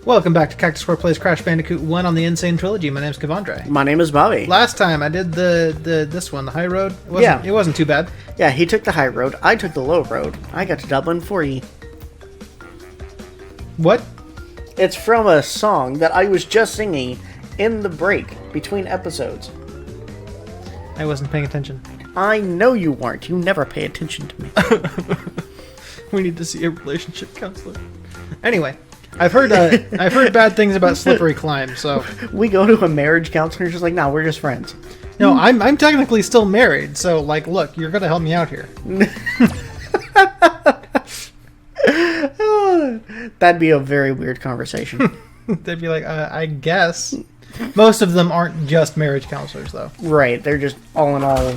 Welcome back to Cactus Plays Crash Bandicoot 1 on the N.Sane trilogy. My name's Kevandre. My name is Bobby. Last time I did this one, the high road. It wasn't too bad. Yeah, he took the high road. I took the low road. I got to Dublin for you. What? It's from a song that I was just singing in the break between episodes. I wasn't paying attention. I know you weren't. You never pay attention to me. We need to see a relationship counselor. Anyway, I've heard bad things about Slippery Climb, so... We go to a marriage counselor and she's like, no, we're just friends. No, I'm technically still married, so, like, look, you're gonna help me out here. That'd be a very weird conversation. They'd be like, I guess. Most of them aren't just marriage counselors, though. Right, they're just all-in-all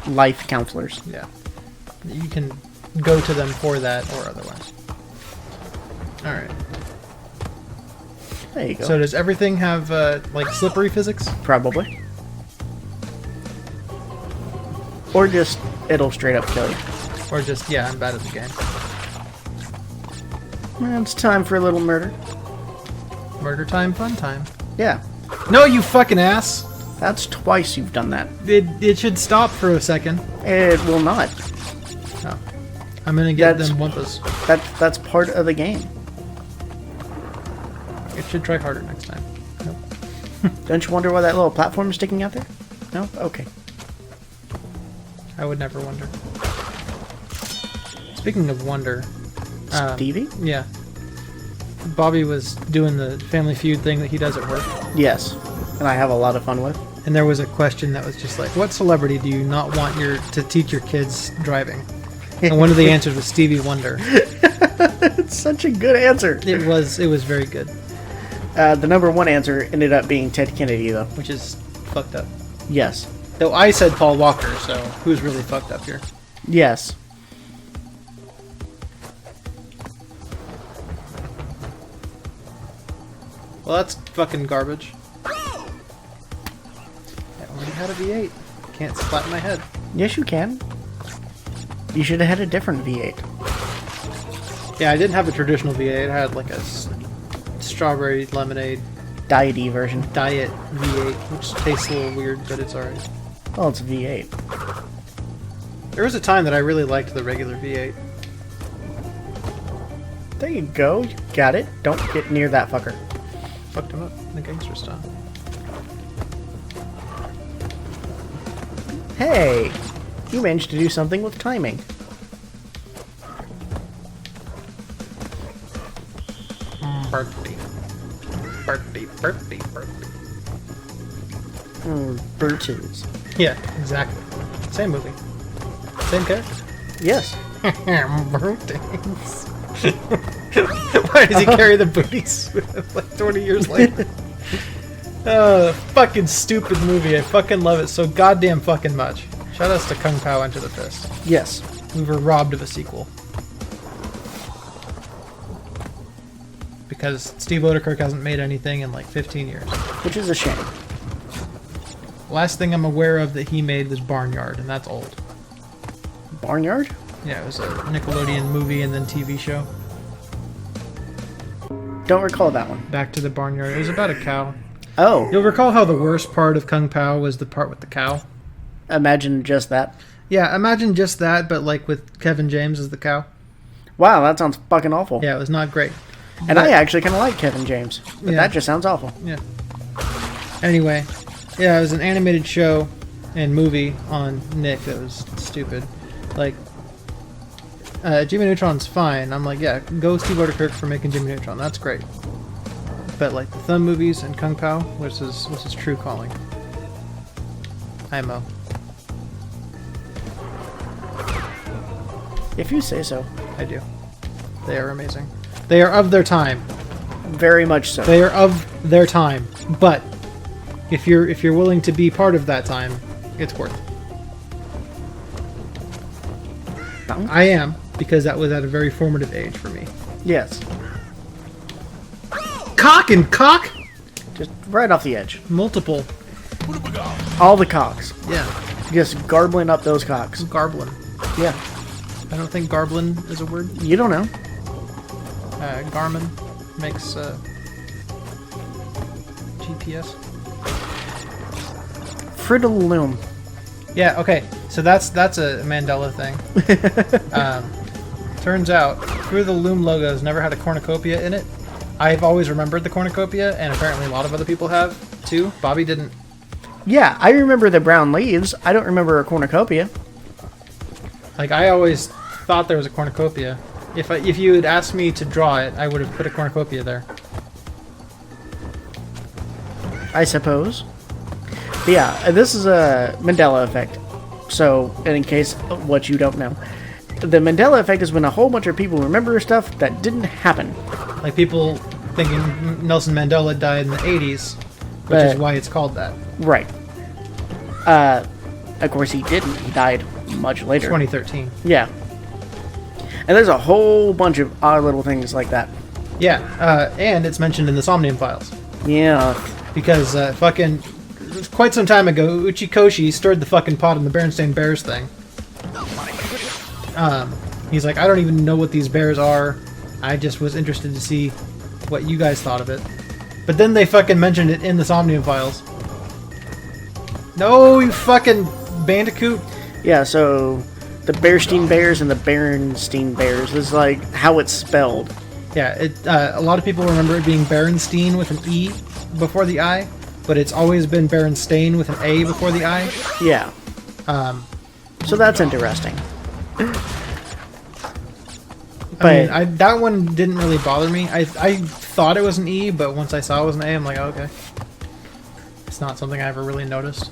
life counselors. Yeah. You can go to them for that or otherwise. Alright. There you go. So does everything have, like, slippery physics? Probably. Or just, it'll straight up kill you. Or just, yeah, I'm bad at the game. Well, it's time for a little murder. Murder time, fun time. Yeah. No, you fucking ass! That's twice you've done that. It should stop for a second. It will not. Oh. I'm gonna get them Wumpas. That's part of the game. It should try harder next time. Nope. Don't you wonder why that little platform is sticking out there? No? Okay. I would never wonder. Speaking of wonder... Stevie? Yeah. Bobby was doing the Family Feud thing that he does at work. Yes. And I have a lot of fun with. And there was a question that was just like, what celebrity do you not want to teach your kids driving? And one of the answers was Stevie Wonder. It's such a good answer. It was very good. The number one answer ended up being Ted Kennedy, though. Which is fucked up. Yes. Though I said Paul Walker, so who's really fucked up here? Yes. Well, that's fucking garbage. I already had a V8. Can't splat my head. Yes, you can. You should have had a different V8. Yeah, I didn't have a traditional V8. I had like a strawberry lemonade Diet-y version. diet V8, which tastes a little weird, but it's alright. Well, it's a V8. There was a time that I really liked the regular V8. There you go. You got it. Don't get near that fucker. Fucked him up in the gangster style. Hey! You managed to do something with timing. Birthday. Birches. Yeah, exactly. Same movie. Same character. Yes. Birthdays. Why does he carry the booties like 20 years later? Fucking stupid movie. I fucking love it so goddamn fucking much. Shoutouts to Kung Pao Enter the Fist. Yes. We were robbed of a sequel. Because Steve Odekirk hasn't made anything in like 15 years. Which is a shame. Last thing I'm aware of that he made was Barnyard, and that's old. Barnyard? Yeah, it was a Nickelodeon movie and then TV show. Don't recall that one. Back to the Barnyard. It was about a cow. Oh. You'll recall how the worst part of Kung Pao was the part with the cow? Imagine just that. Yeah, imagine just that, but like with Kevin James as the cow. Wow, that sounds fucking awful. Yeah, it was not great. And I actually kind of like Kevin James. But Yeah. that just sounds awful. Yeah. Anyway, yeah, it was an animated show and movie on Nick that was stupid. Like, Jimmy Neutron's fine. I'm like, yeah, go Steve Odekirk for making Jimmy Neutron. That's great. But like the Thumb movies and Kung Pao, which is true calling. IMO. If you say so. I do. They are amazing. They are of their time. Very much so. They are of their time. But if you're willing to be part of that time, it's worth it. I am, because that was at a very formative age for me. Yes. Cock and cock? Just right off the edge. Multiple. All the cocks. Yeah. Just garbling up those cocks. Garblin. Yeah. I don't think garblin is a word. You don't know. Garmin. makes GPS. Fruit of the Loom. Yeah, okay. So that's a Mandela thing. Turns out, Fruit of the Loom logo's never had a cornucopia in it. I've always remembered the cornucopia, and apparently a lot of other people have, too. Bobby didn't. Yeah, I remember the brown leaves. I don't remember a cornucopia. Like, I always thought there was a cornucopia. If you had asked me to draw it, I would have put a cornucopia there. I suppose. But yeah, this is a Mandela effect. So, and in case what you don't know, the Mandela effect is when a whole bunch of people remember stuff that didn't happen. Like people thinking Nelson Mandela died in the 80s, which is why it's called that. Right. Of course he didn't. He died much later. 2013. Yeah. And there's a whole bunch of odd little things like that. Yeah, and it's mentioned in the Somnium Files. Yeah. Because fucking quite some time ago, Uchikoshi stirred the fucking pot in the Berenstain Bears thing. He's like, I don't even know what these bears are. I just was interested to see what you guys thought of it. But then they fucking mentioned it in the Somnium Files. No, you fucking Bandicoot. Yeah, so the Bearstein Bears and the Berenstein Bears is like how it's spelled. Yeah, a lot of people remember it being Berenstein with an E before the I, but it's always been Berenstain with an A before the I. Yeah. So that's interesting. But I mean, that one didn't really bother me. I thought it was an E, but once I saw it was an A, I'm like, oh, okay. It's not something I ever really noticed.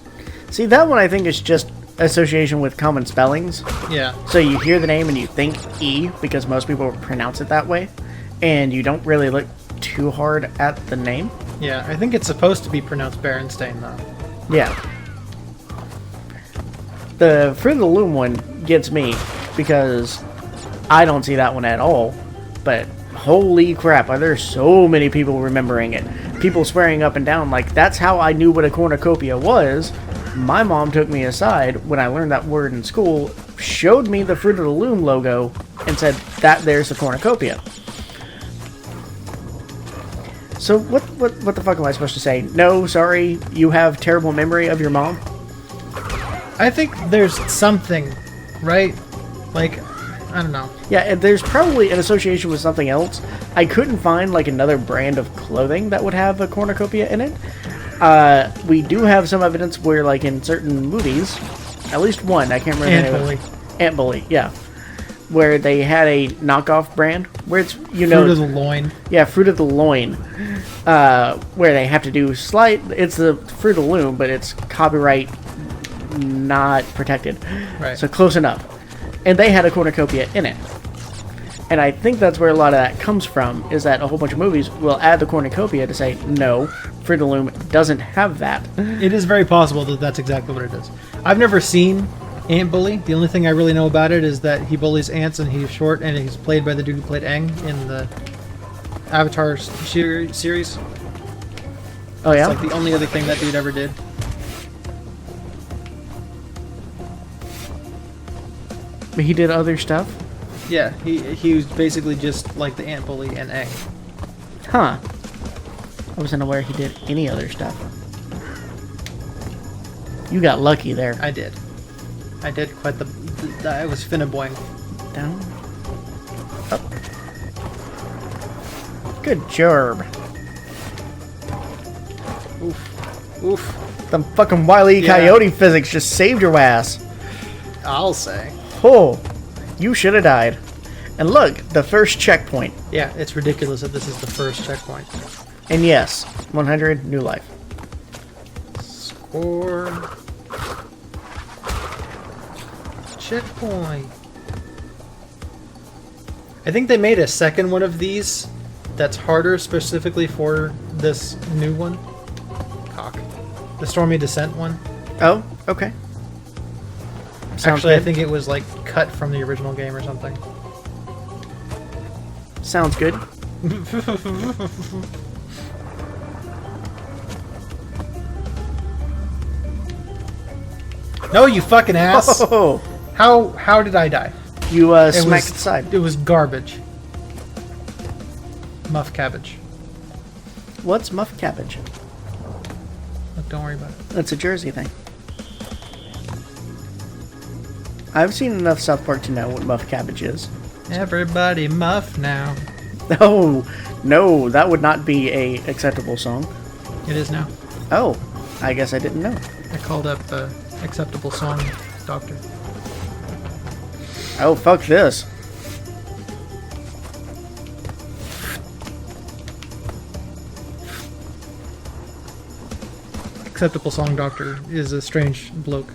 see, that one I think is just association with common spellings. Yeah. So you hear the name and you think E because most people pronounce it that way, and you don't really look too hard at the name. Yeah, I think it's supposed to be pronounced Berenstain, though. Yeah. The Fruit of the Loom one gets me because I don't see that one at all. But holy crap, there's so many people remembering it. People swearing up and down like that's how I knew what a cornucopia was. My mom took me aside when I learned that word in school, showed me the Fruit of the Loom logo, and said that there's the cornucopia. So what the fuck am I supposed to say? No, sorry, you have terrible memory of your mom? I think there's something, right? Like, I don't know. Yeah, there's probably an association with something else. I couldn't find like another brand of clothing that would have a cornucopia in it. We do have some evidence where like in certain movies, at least one, I can't remember the name of it. Ant Bully, yeah. Where they had a knockoff brand where it's, you know... Fruit of the Loin. Yeah, Fruit of the Loin. Where they have to do it's the Fruit of the Loom, but it's copyright not protected. Right. So close enough. And they had a cornucopia in it. And I think that's where a lot of that comes from, is that a whole bunch of movies will add the cornucopia to say, no, Fruit of the Loom doesn't have that. It is very possible that that's exactly what it is. I've never seen Ant Bully. The only thing I really know about it is that he bullies ants and he's short and he's played by the dude who played Aang in the Avatar series. Oh, yeah? It's like the only other thing that dude ever did. But he did other stuff? Yeah, he was basically just like the Ant Bully and Aang. Huh. I wasn't aware he did any other stuff. You got lucky there. I did quite I was finnaboing. Down. Up. Good job. Oof. Oof. The fucking Wile E. Coyote physics just saved your ass. I'll say. Oh, you should have died. And look, the first checkpoint. Yeah, it's ridiculous that this is the first checkpoint. And yes, 100 new life. Score. Checkpoint. I think they made a second one of these that's harder specifically for this new one. Cock. The Stormy Descent one. Oh, okay. Sounds Actually, good. I think it was like cut from the original game or something. Sounds good. No, you fucking ass! Oh, How did I die? you It smacked was, the side. It was garbage. Muff cabbage. What's muff cabbage? Look, don't worry about it. That's a Jersey thing. I've seen enough South Park to know what muff cabbage is. Everybody muff now. Oh, no, that would not be a acceptable song. It is now. Oh, I guess I didn't know. I called up acceptable song doctor. Oh, fuck this. Acceptable song doctor is a strange bloke.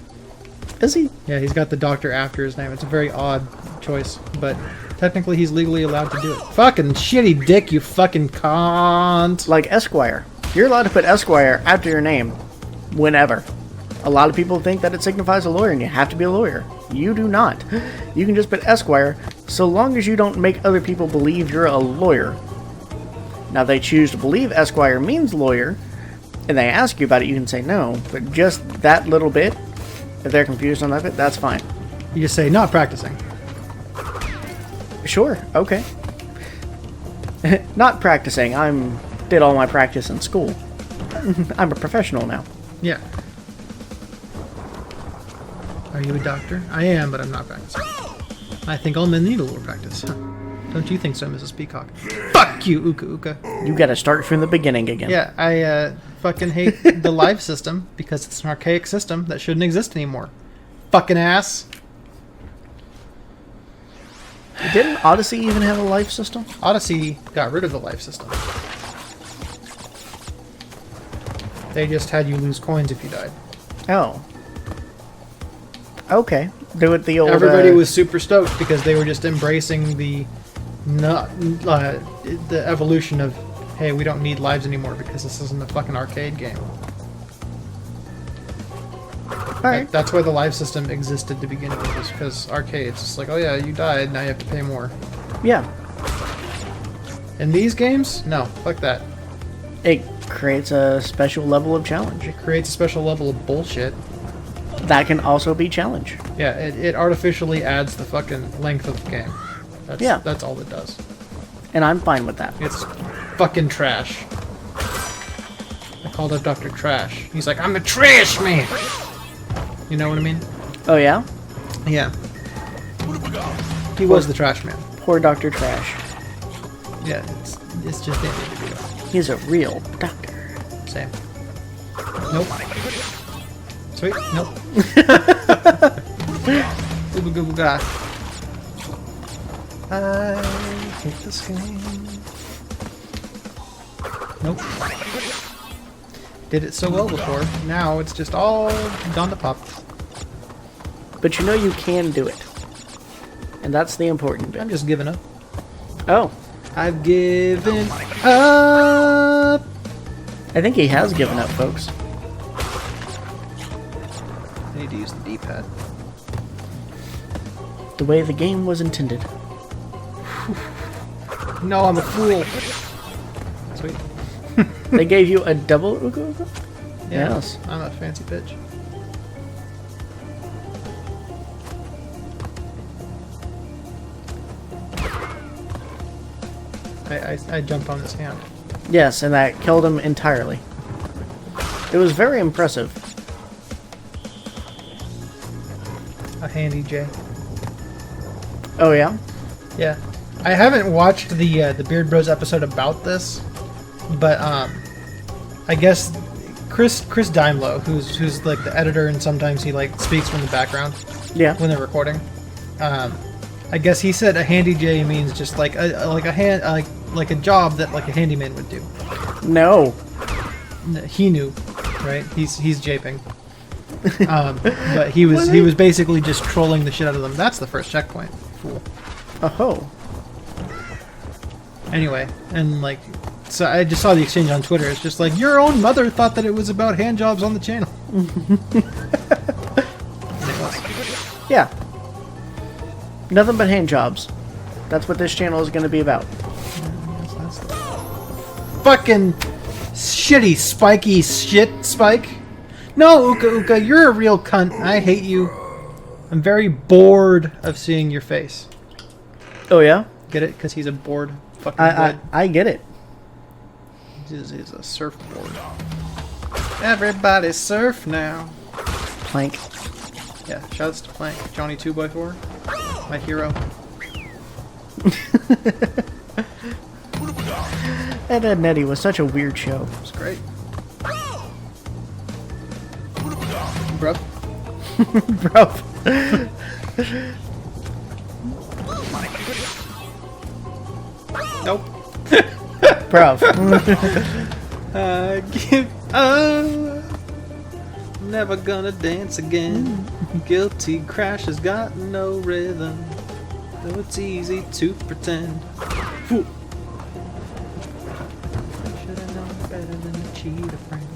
Is he? Yeah, he's got the doctor after his name. It's a very odd choice, but technically he's legally allowed to do it. Fucking shitty dick, you fucking cunt. Like Esquire. You're allowed to put Esquire after your name whenever. A lot of people think that it signifies a lawyer and you have to be a lawyer. You do not. You can just put Esquire so long as you don't make other people believe you're a lawyer. Now, if they choose to believe Esquire means lawyer and they ask you about it, you can say no. But just that little bit, if they're confused on that bit, that's fine. You just say, not practicing. Sure, okay. Not practicing. Did all my practice in school. I'm a professional now. Yeah. Are you a doctor? I am, but I'm not practicing. I think all men need a little practice. Huh. Don't you think so, Mrs. Peacock? Fuck you, Uka Uka. You gotta start from the beginning again. Yeah, I fucking hate the live system because it's an archaic system that shouldn't exist anymore. Fucking ass. Didn't Odyssey even have a life system? Odyssey got rid of the life system. They just had you lose coins if you died. Oh. Okay. Do it the old... Everybody was super stoked because they were just embracing the evolution of, hey, we don't need lives anymore because this isn't a fucking arcade game. Alright. That's why the live system existed to begin with, was because arcades. It's like, oh yeah, you died, now you have to pay more. Yeah. In these games, no, fuck that. It creates a special level of challenge. It creates a special level of bullshit. That can also be challenge. Yeah, it artificially adds the fucking length of the game. That's all it does. And I'm fine with that. It's fucking trash. I called up Dr. Trash. He's like, I'm the trash man! You know what I mean? Oh, yeah? Yeah. He was the trash man. Poor Dr. Trash. Yeah, it's just it. He's a real doctor. Same. Nope. Sweet. Nope. Gooba gooba ga. I hate this game. Nope. Did it so well before. Now it's just all gone to pop. But you know you can do it. And that's the important bit. I'm just giving up. Oh. I've given up. I think he has given up, folks. I need to use the D-pad. The way the game was intended. No, I'm a fool. Sweet. They gave you a double Uka Uka? Yeah, Yes. I'm a fancy bitch. I jumped on his hand. Yes, and that killed him entirely. It was very impressive. A handy J. Oh, yeah? Yeah. I haven't watched the Beard Bros episode about this, but I guess Chris Daimlo, who's like the editor and sometimes he like speaks from the background Yeah. when they're recording. I guess he said a handy J means just like a job that like a handyman would do. No. He knew, right? He's japing. But he was basically just trolling the shit out of them. That's the first checkpoint. Fool. Oh. Anyway, and like, so I just saw the exchange on Twitter. It's just like, your own mother thought that it was about hand jobs on the channel. And it was. Yeah. Nothing but hand jobs. That's what this channel is going to be about. Fucking shitty, spiky shit, Spike. No, Uka Uka, you're a real cunt. I hate you. I'm very bored of seeing your face. Oh, yeah? Get it? Because he's a bored fucking I get it. This is a surfboard. Everybody surf now. Plank. Yeah, shouts to Plank. Johnny 2x4. My hero. Ed, Edd n Eddy was such a weird show. It was great. Bruh. Bro. Nope. Bro. Never gonna dance again. Guilty crash has got no rhythm. Though it's easy to pretend. Should have known better than to cheat a friend.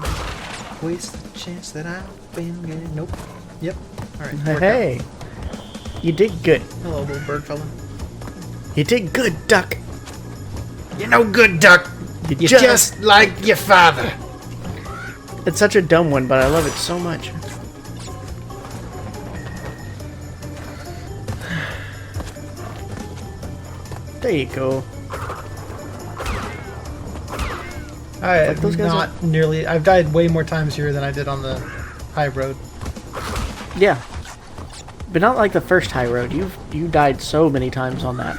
Waste the chance that I've been getting. Nope. Yep. Alright. Hey. You did good. Hello, little bird fella. You did good, Duck. You're no good, Duck. You're just like your father. It's such a dumb one, but I love it so much. There you go. I've those guys not nearly. I've died way more times here than I did on the high road. Yeah. But not like the first high road. You died so many times on that.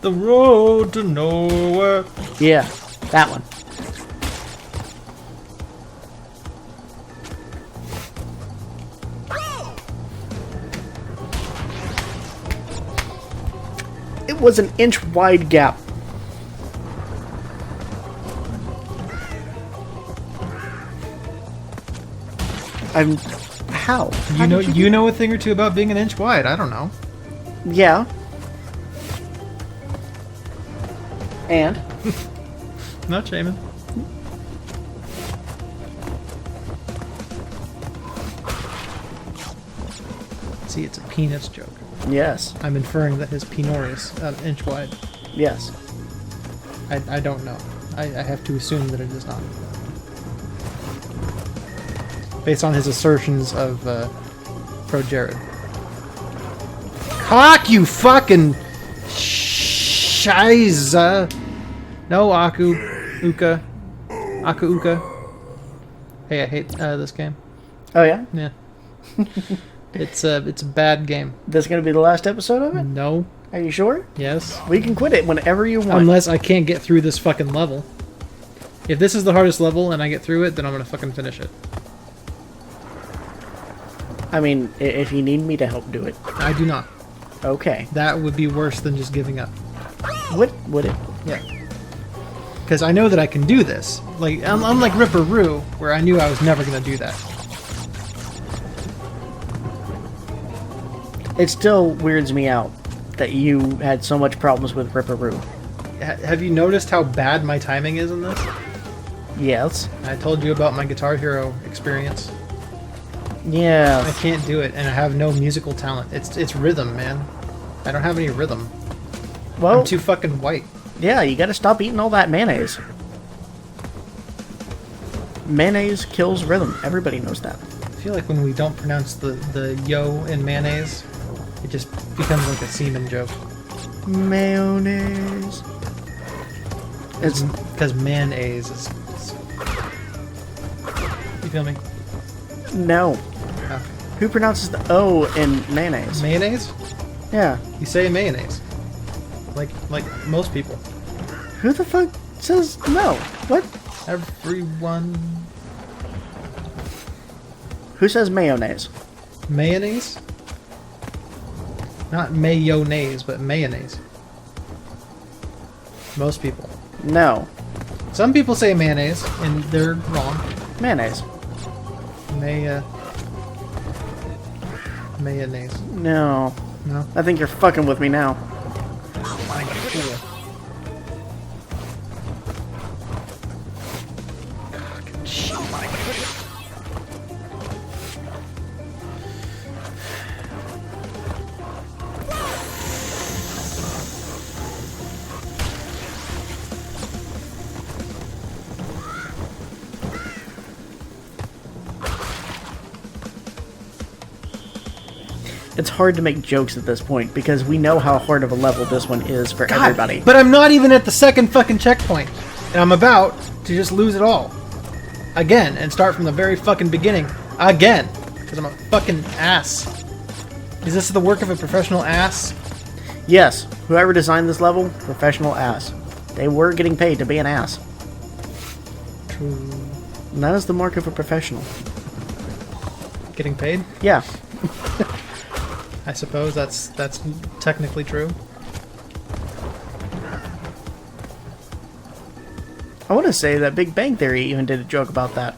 The road to nowhere. Yeah, that one. It was an inch wide gap. How? You know, you know a thing or two about being an inch wide. I don't know. Yeah. And? Not shaming. See, it's a penis joke. Yes. I'm inferring that his penor is an inch wide. Yes. I don't know. I have to assume that it is not. Based on his assertions of Pro Jared. Cock, you fucking shiza. No, Uka. Hey, I hate this game. Oh yeah? Yeah. It's a bad game. This gonna be the last episode of it? No. Are you sure? Yes. We can quit it whenever you want. Unless I can't get through this fucking level. If this is the hardest level and I get through it, then I'm gonna fucking finish it. I mean, if you need me to help do it. I do not. Okay. That would be worse than just giving up. Would it? Yeah. Because I know that I can do this. Like, unlike Ripper Roo, where I knew I was never gonna do that. It still weirds me out that you had so much problems with Ripperoo. Have you noticed how bad my timing is in this? Yes. I told you about my Guitar Hero experience. Yeah. I can't do it, and I have no musical talent. It's rhythm, man. I don't have any rhythm. Well, I'm too fucking white. yeah, you gotta stop eating all that mayonnaise. Mayonnaise kills rhythm. Everybody knows that. I feel like when we don't pronounce the yo in mayonnaise, it just becomes like a semen joke. Mayonnaise. It's because mayonnaise is. You feel me? no. Oh. Who pronounces the O in mayonnaise? Mayonnaise? Yeah. You say mayonnaise. Like most people. Who the fuck says no? What? Everyone. Who says mayonnaise? Mayonnaise? Not mayonnaise, but mayonnaise. Most people. No. Some people say mayonnaise, and they're wrong. Mayonnaise. Mayonnaise. No. No? I think you're fucking with me now. it's hard to make jokes at this point because we know how hard of a level this one is for everybody. But I'm not even at the second fucking checkpoint. And I'm about to just lose it all. Again, and start from the very fucking beginning. Again. Because I'm a fucking ass. Is this the work of a professional ass? Yes, whoever designed this level, professional ass. They were getting paid to be an ass. True. And that is the mark of a professional. Getting paid? Yeah. I suppose that's technically true. I want to say that Big Bang Theory even did a joke about that.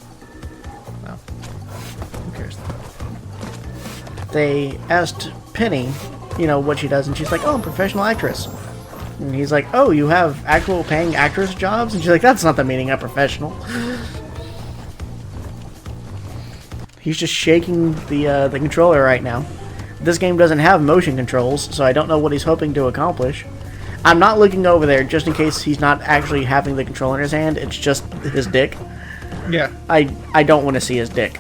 Well, who cares? They asked Penny, you know, what she does, and she's like, oh, I'm a professional actress. And he's like, oh, you have actual paying actress jobs? And she's like, that's not the meaning of professional. He's just shaking the controller right now. This game doesn't have motion controls, so I don't know what he's hoping to accomplish. I'm not looking over there just in case he's not actually having the controller in his hand. It's just his dick. Yeah. I don't want to see his dick.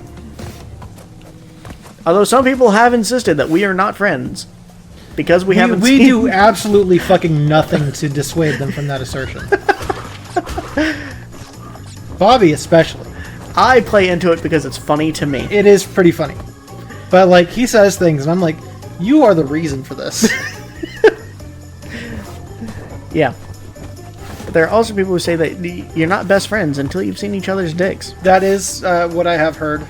Although some people have insisted that we are not friends. Because we haven't We seen... do absolutely fucking nothing to dissuade them from that assertion. Bobby especially. I play into it because it's funny to me. It is pretty funny. But, like, he says things, and I'm like, you are the reason for this. Yeah. But there are also people who say that you're not best friends until you've seen each other's dicks. That is what I have heard.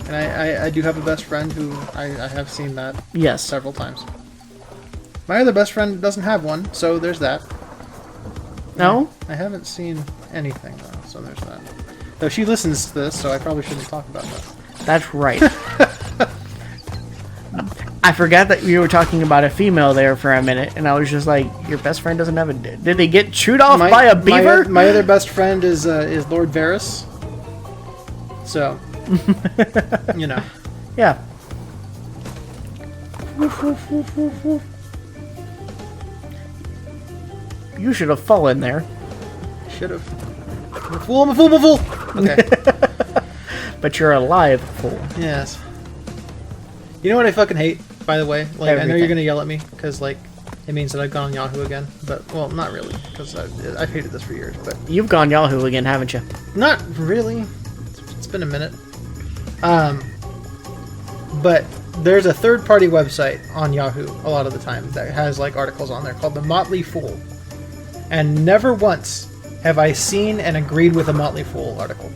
And I do have a best friend who I have seen that Yes. several times. My other best friend doesn't have one, so there's that. No? I haven't seen anything, though, so there's that. Though she listens to this, so I probably shouldn't talk about that. That's right. I forgot that you were talking about a female there for a minute, and I was just like, your best friend doesn't have a... Did they get chewed off by a beaver? My other best friend is Lord Varys. So, you know. Yeah. You should have fallen there. Should have. I'm a fool, I'm a fool, I'm a fool! Okay. But you're alive, fool. Yes. You know what I fucking hate, by the way? Like, I know Everything. you're gonna yell at me, because, like, it means that I've gone on Yahoo again. But, well, not really, because I've hated this for years, but... You've gone Yahoo again, haven't you? Not really. It's been a minute. But there's a third-party website on Yahoo a lot of the time that has, like, articles on there called The Motley Fool. And never once have I seen and agreed with a Motley Fool article.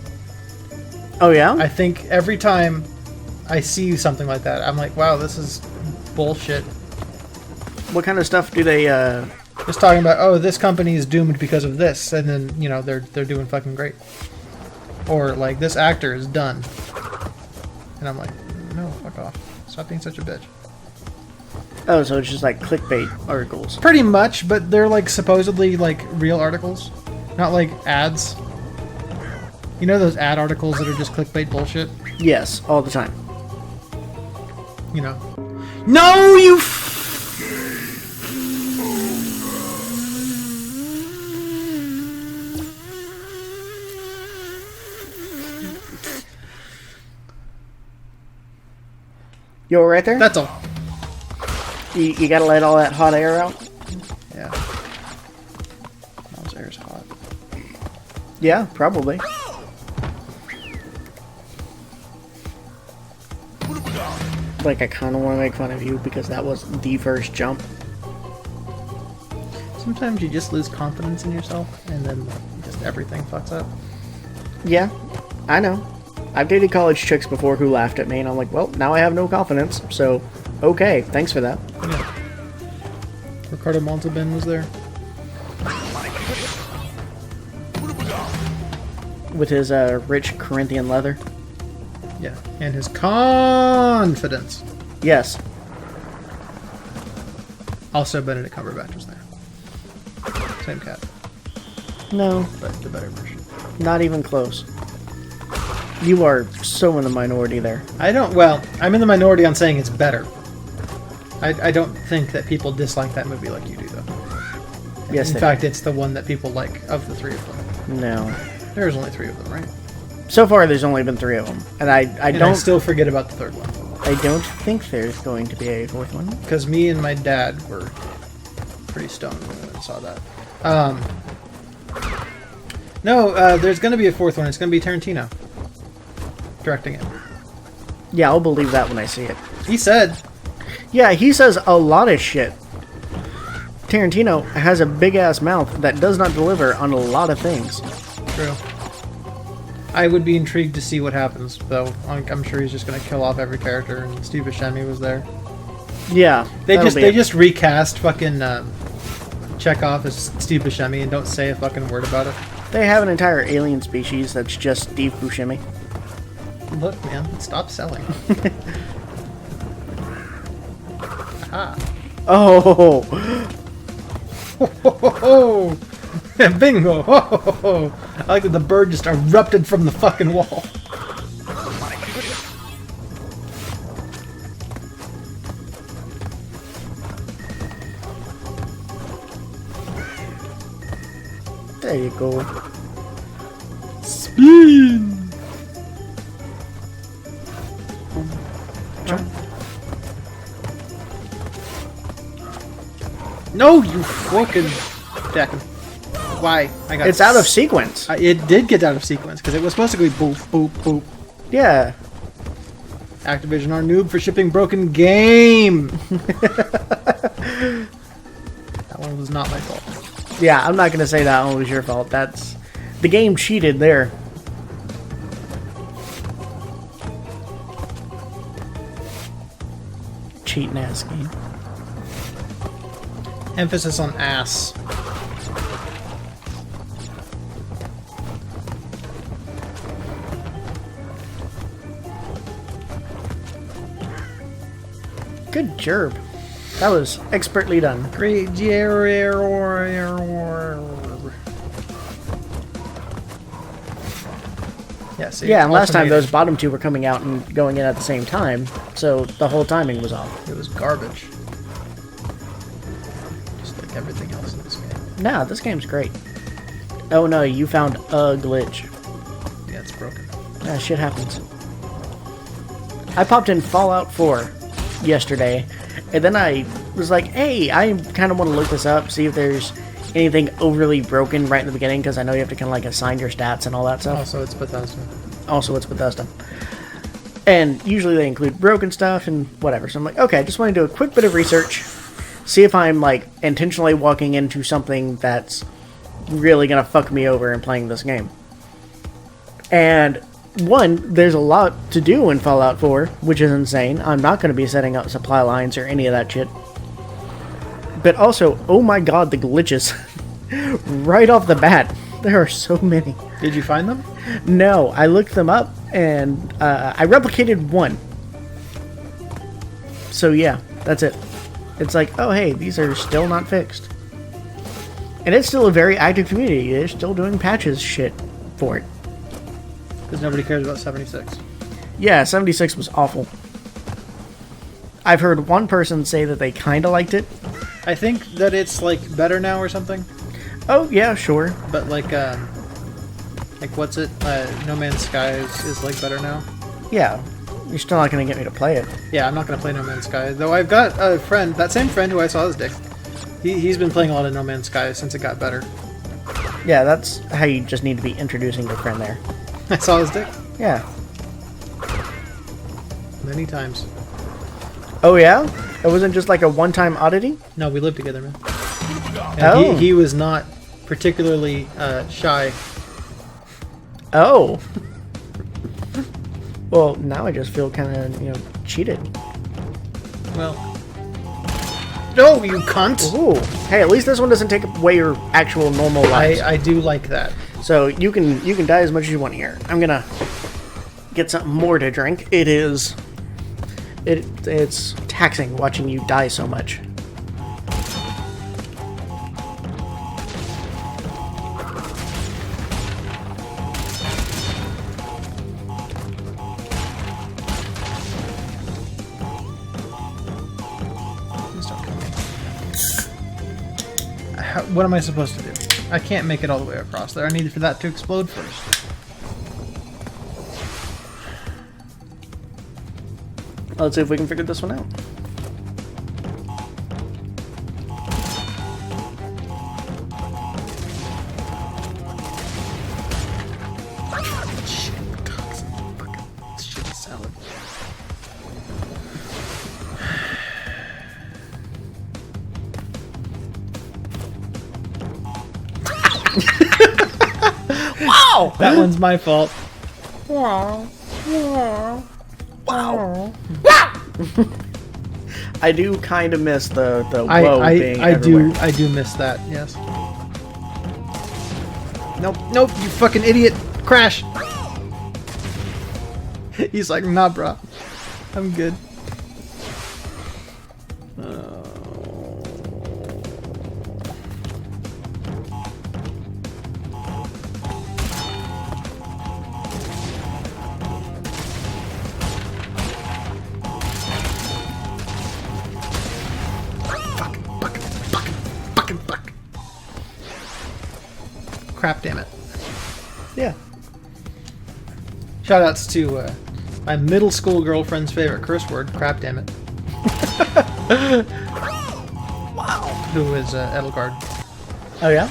Oh, yeah? I think every time I see something like that, I'm like, wow, this is bullshit. What kind of stuff do they, Just talking about, oh, this company is doomed because of this, and then, you know, they're doing fucking great. Or, like, this actor is done. And I'm like, no, fuck off. Stop being such a bitch. Oh, so it's just like clickbait articles. Pretty much, but they're, like, supposedly, like, real articles. Not, like, ads. You know those ad articles that are just clickbait bullshit? Yes, all the time. You know. No, you You all right there? That's all. You gotta let all that hot air out? Yeah. Mom's air's hot. Yeah, probably. Like, I kind of want to make fun of you because that was the first jump. Sometimes you just lose confidence in yourself, and then just everything fucks up. Yeah, I know. I've dated college chicks before who laughed at me, and I'm like, well, now I have no confidence, so, okay, thanks for that. Yeah. Ricardo Montalban was there. With his rich Corinthian leather. Yeah. And his confidence. Yes. Also, Benedict Cumberbatch was there. Same cat, No, but the better version. not even close. You are so in the minority there. Well, I'm in the minority on saying it's better. I don't think that people dislike that movie like you do, though. Yes, In they fact, it's the one that people like of the three of them. do. No. There's only three of them, right? So far, there's only been 3 of them, and I I still forget about the third one. I don't think there's going to be a 4th one. Because me and my dad were pretty stoned when we saw that. No, there's going to be a 4th one. It's going to be Tarantino directing it. Yeah, I'll believe that when I see it. He said. Yeah, he says a lot of shit. Tarantino has a big-ass mouth that does not deliver on a lot of things. True. I would be intrigued to see what happens, though. I'm sure he's just going to kill off every character, and Steve Buscemi was there. Yeah, they just recast fucking Chekhov as Steve Buscemi and don't say a fucking word about it. They have an entire alien species that's just Steve Buscemi. Look, man, stop selling. Aha. Oh. Ho, ho, ho, ho. Bingo! Ho, ho, ho, ho. I like that the bird just erupted from the fucking wall. There you go. Spin! Jump. No, you fucking... Deck. Why? I got It's out of sequence. It did get out of sequence, because it was supposed to be boop, boop, boop. Yeah. Activision are noob for shipping broken game! That one was not my fault. Yeah, I'm not going to say that one was your fault. That's... The game cheated there. Cheating ass game. Emphasis on ass. Good job. That was expertly done. Great. Yeah, see, Yeah, and last time automated. those bottom 2 were coming out and going in at the same time, so the whole timing was off. It was garbage. Just like everything else in this game. Nah, this game's great. Oh no, you found a glitch. Yeah, it's broken. Ah, shit happens. I popped in Fallout 4 yesterday, and then I was like, hey, I kind of want to look this up, see if there's anything overly broken right in the beginning, because I know you have to kind of like assign your stats and all that stuff. Also, it's Bethesda. Also, it's Bethesda. And usually they include broken stuff and whatever. So I'm like, okay, I just want to do a quick bit of research, see if I'm like intentionally walking into something that's really going to fuck me over in playing this game. And one, there's a lot to do in Fallout 4, which is insane. I'm not going to be setting up supply lines or any of that shit. But also, oh my god, the glitches. Right off the bat. There are so many. Did you find them? No, I looked them up, and I replicated one. So yeah, that's it. It's like, oh hey, these are still not fixed. And it's still a very active community. They're still doing patches shit for it. Because nobody cares about 76. Yeah, 76 was awful. I've heard one person say that they kind of liked it. I think that it's like better now or something. Oh yeah, sure. But like what's it? No Man's Sky is like better now. Yeah, you're still not going to get me to play it. Yeah, I'm not gonna play No Man's Sky. Though I've got a friend, that same friend who I saw his dick. He's been playing a lot of No Man's Sky since it got better. Yeah, that's how you just need to be introducing your friend there. I saw his dick Yeah. many times. Oh yeah? It wasn't just like a one-time oddity? No, we lived together, man. And Oh. he was not particularly shy. Oh. Well, now I just feel kind of, cheated. Well, no, you cunt! Ooh. Hey, at least this one doesn't take away your actual normal lives. I do like that. So you can die as much as you want here. I'm gonna get something more to drink. It's taxing watching you die so much. Please don't kill me. What am I supposed to do? I can't make it all the way across there. I need for that to explode first. Let's see if we can figure this one out. Shit salad. Wow! That one's my fault. Wow. I do kind of miss the whoa being everywhere. I do miss that. Yes. Nope, nope, you fucking idiot! Crash. He's like, nah, bro. I'm good. Crap, damn it. Yeah. Shoutouts to my middle school girlfriend's favorite curse word, crap, damn it. Wow. Who is Edelgard. Oh yeah?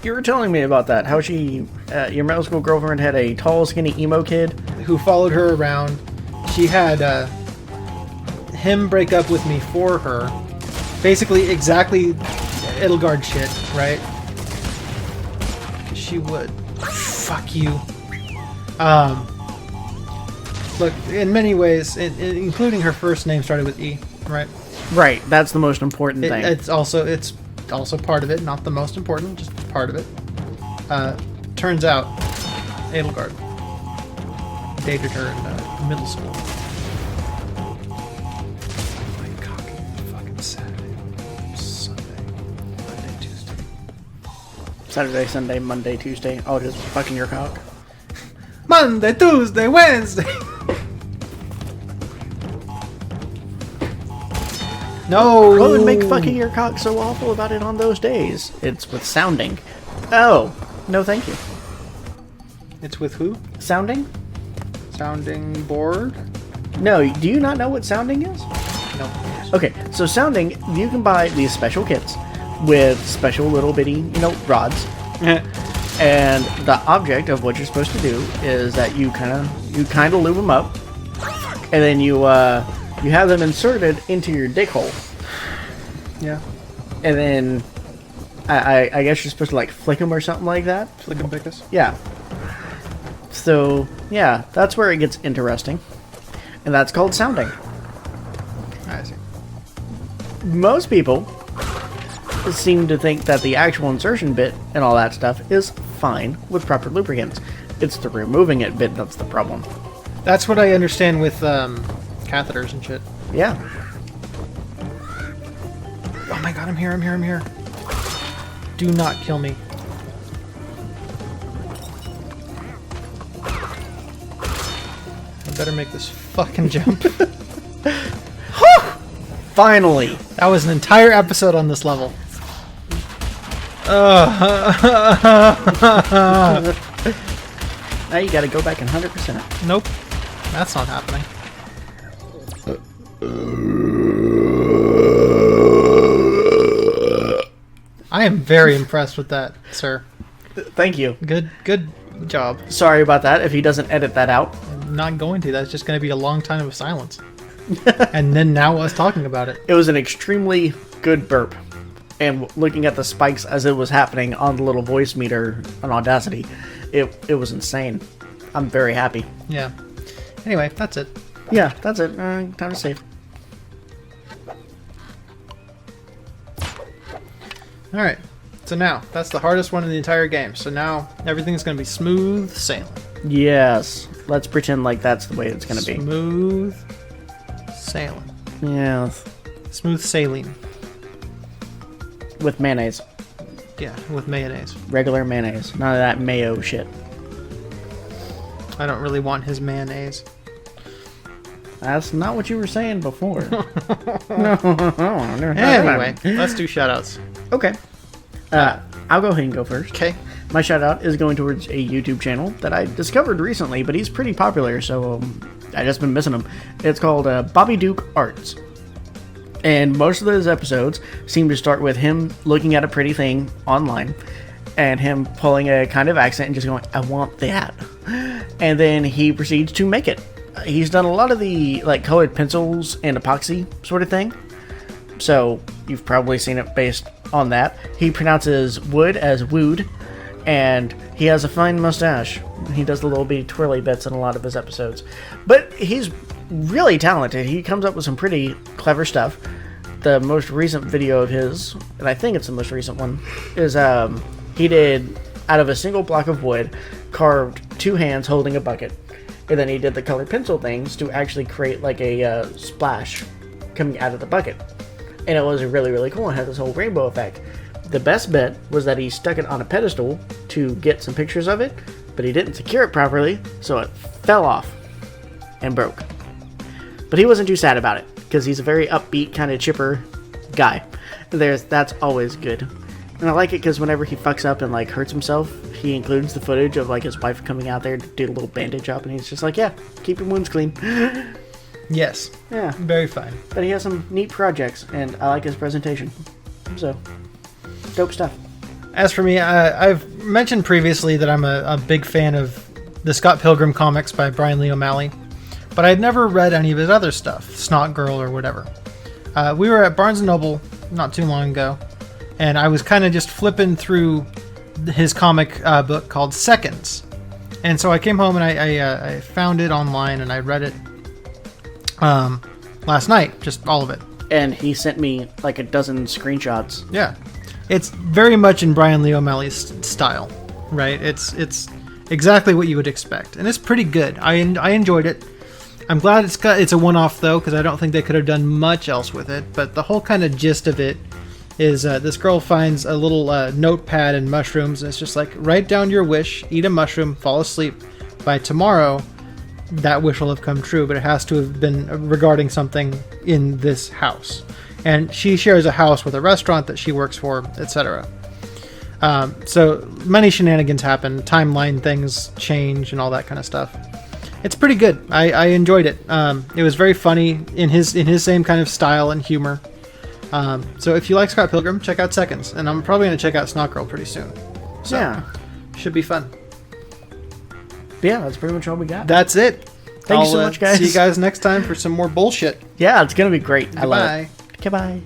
You were telling me about that. How she, your middle school girlfriend had a tall, skinny emo kid Who followed her around. She had him break up with me for her. Basically, exactly Edelgard shit, right? She would. Fuck you. Look, in many ways, including her first name started with E, right? Right. That's the most important thing. It's also part of it, not the most important, just part of it. Turns out, Edelgard dated her in middle school. My cock, fucking Saturday, Sunday, Monday, Tuesday. Saturday, Sunday, Monday, Tuesday. Oh, just fucking your cock. Monday, Tuesday, Wednesday. No. What would make fucking your cock so awful about it on those days? It's with sounding. Oh, no thank you. It's with who? Sounding? Sounding board? No, do you not know what sounding is? No. Okay, so sounding, you can buy these special kits with special little bitty, rods. And the object of what you're supposed to do is that you kind of lube them up, and then you have them inserted into your dick hole. Yeah. And then I guess you're supposed to like flick them or something like that. Flick and pick us. Yeah. So yeah, that's where it gets interesting, and that's called sounding. I see. Most people seem to think that the actual insertion bit and all that stuff is fine with proper lubricants. It's the removing it bit that's the problem. That's what I understand with catheters and shit. Yeah. Oh my god, I'm here. Do not kill me. I better make this fucking jump. Finally. That was an entire episode on this level. Now you gotta go back and 100%. Nope. That's not happening. I am very impressed with that, sir. Thank you. Good job. Sorry about that if he doesn't edit that out. I'm not going to. That's just going to be a long time of silence. And then now us talking about it. It was an extremely good burp. And looking at the spikes as it was happening on the little voice meter on Audacity, it was insane. I'm very happy. Yeah. Anyway, that's it. Yeah, that's it. Time to save. Alright. So now, that's the hardest one in the entire game. So now, everything's going to be smooth sailing. Yes. Let's pretend like that's the way it's going to be. Smooth sailing. Yes. Smooth sailing. With mayonnaise. Yeah, with mayonnaise. Regular mayonnaise. None of that mayo shit. I don't really want his mayonnaise. That's not what you were saying before. Anyway, let's do shoutouts. Okay. I'll go ahead and go first. Okay. My shout out is going towards a YouTube channel that I discovered recently, but he's pretty popular, so I just been missing them. It's called Bobby Duke Arts. And most of those episodes seem to start with him looking at a pretty thing online and him pulling a kind of accent and just going, I want that. And then he proceeds to make it. He's done a lot of the like colored pencils and epoxy sort of thing. So you've probably seen it based on that. He pronounces wood as wood, and he has a fine mustache. He does the little bitty twirly bits in a lot of his episodes. But he's really talented. He comes up with some pretty clever stuff. The most recent video of his, and I think it's the most recent one, is he did, out of a single block of wood, carved 2 hands holding a bucket. And then he did the colored pencil things to actually create like a splash coming out of the bucket. And it was really, really cool. It had this whole rainbow effect. The best bit was that he stuck it on a pedestal to get some pictures of it, but he didn't secure it properly, so it fell off and broke. But he wasn't too sad about it, because he's a very upbeat, kind of chipper guy. That's always good. And I like it because whenever he fucks up and like hurts himself, he includes the footage of like his wife coming out there to do a little bandage up, and he's just like, yeah, keep your wounds clean. Yes. Yeah. Very fine. But he has some neat projects, and I like his presentation. So, dope stuff. As for me, I've mentioned previously that I'm a big fan of the Scott Pilgrim comics by Bryan Lee O'Malley, but I'd never read any of his other stuff, Snot Girl or whatever. We were at Barnes & Noble not too long ago, and I was kind of just flipping through his comic book called Seconds. And so I came home and I found it online and I read it last night, just all of it. And he sent me like a dozen screenshots. Yeah. It's very much in Bryan Lee O'Malley's style, right? It's exactly what you would expect. And it's pretty good. I enjoyed it. I'm glad it's a one-off, though, because I don't think they could have done much else with it. But the whole kind of gist of it is this girl finds a little notepad and mushrooms. And it's just like, write down your wish, eat a mushroom, fall asleep. By tomorrow, that wish will have come true, but it has to have been regarding something in this house. And she shares a house with a restaurant that she works for, etc. So many shenanigans happen, timeline things change, and all that kind of stuff. It's pretty good. I enjoyed it. It was very funny in his same kind of style and humor. So if you like Scott Pilgrim, check out Seconds, and I'm probably going to check out Snot Girl pretty soon. So, yeah, should be fun. Yeah, that's pretty much all we got. That's it. Thank you so much, guys. See you guys next time for some more bullshit. Yeah, it's gonna be great. Goodbye. Goodbye.